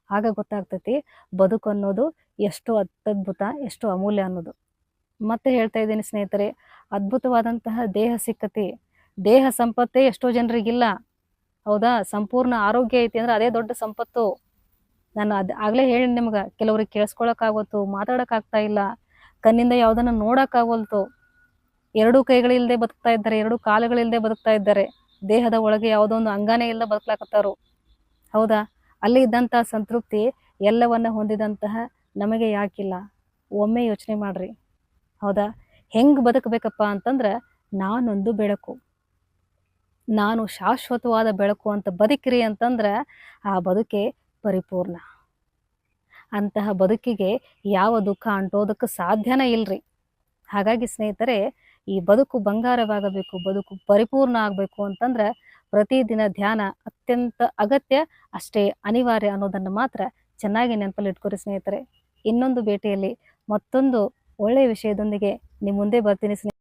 ಆಗ ಗೊತ್ತಾಗ್ತೈತಿ ಬದುಕು ಅನ್ನೋದು ಎಷ್ಟು ಅತ್ಯದ್ಭುತ, ಎಷ್ಟು ಅಮೂಲ್ಯ ಅನ್ನೋದು. ಮತ್ತೆ ಹೇಳ್ತಾ ಇದ್ದೀನಿ ಸ್ನೇಹಿತರೆ, ಅದ್ಭುತವಾದಂತಹ ದೇಹ ಸಿಕ್ಕತಿ. ದೇಹ ಸಂಪತ್ತೇ ಎಷ್ಟೋ ಜನರಿಗಿಲ್ಲ. ಹೌದಾ? ಸಂಪೂರ್ಣ ಆರೋಗ್ಯ ಐತಿ ಅಂದ್ರೆ ಅದೇ ದೊಡ್ಡ ಸಂಪತ್ತು. ನಾನು ಆಗ್ಲೇ ಹೇಳಿ ನಿಮ್ಗ, ಕೆಲವ್ರಿಗೆ ಕೇಳಿಸ್ಕೊಳಕ್ ಆಗೋತು, ಮಾತಾಡಕ್ ಆಗ್ತಾ ಇಲ್ಲ, ಕಣ್ಣಿಂದ ಯಾವ್ದನ್ನ ನೋಡಕ್ ಆಗೋಲ್ತು. ಎರಡು ಕೈಗಳಿಲ್ಲದೆ ಬದುಕ್ತಾ ಇದ್ದಾರೆ, ಎರಡು ಕಾಲುಗಳಿಲ್ಲದೆ ಬದುಕ್ತಾ ಇದ್ದಾರೆ, ದೇಹದ ಒಳಗೆ ಯಾವುದೋ ಒಂದು ಅಂಗನೇ ಇಲ್ಲ ಬದುಕ್ಲಾಕತ್ತಾರು. ಹೌದಾ? ಅಲ್ಲಿ ಇದ್ದಂಥ ಸಂತೃಪ್ತಿ ಎಲ್ಲವನ್ನ ಹೊಂದಿದಂತಹ ನಮಗೆ ಯಾಕಿಲ್ಲ? ಒಮ್ಮೆ ಯೋಚನೆ ಮಾಡ್ರಿ. ಹೌದಾ? ಹೆಂಗ್ ಬದುಕಬೇಕಪ್ಪ ಅಂತಂದ್ರೆ, ನಾನೊಂದು ಬೆಳಕು, ನಾನು ಶಾಶ್ವತವಾದ ಬೆಳಕು ಅಂತ ಬದುಕಿರಿ ಅಂತಂದ್ರೆ ಆ ಬದುಕೆ ಪರಿಪೂರ್ಣ. ಅಂತಹ ಬದುಕಿಗೆ ಯಾವ ದುಃಖ ಅಂಟೋದಕ್ಕೆ ಸಾಧ್ಯನೇ ಇಲ್ರಿ. ಹಾಗಾಗಿ ಸ್ನೇಹಿತರೆ, ಈ ಬದುಕು ಬಂಗಾರವಾಗಬೇಕು, ಬದುಕು ಪರಿಪೂರ್ಣ ಆಗಬೇಕು ಅಂತಂದ್ರೆ ಪ್ರತಿದಿನ ಧ್ಯಾನ ಅತ್ಯಂತ ಅಗತ್ಯ, ಅಷ್ಟೇ ಅನಿವಾರ್ಯ ಅನ್ನೋದನ್ನು ಮಾತ್ರ ಚೆನ್ನಾಗಿ ನೆನಪಲ್ಲಿ ಇಟ್ಕೊರಿ ಸ್ನೇಹಿತರೆ. ಇನ್ನೊಂದು ಭೇಟಿಯಲ್ಲಿ ಮತ್ತೊಂದು ಒಳ್ಳೆಯ ವಿಷಯದೊಂದಿಗೆ ನಿಮ್ಮ ಮುಂದೆ ಬರ್ತೀನಿ ಸ್ನೇಹಿತರೆ.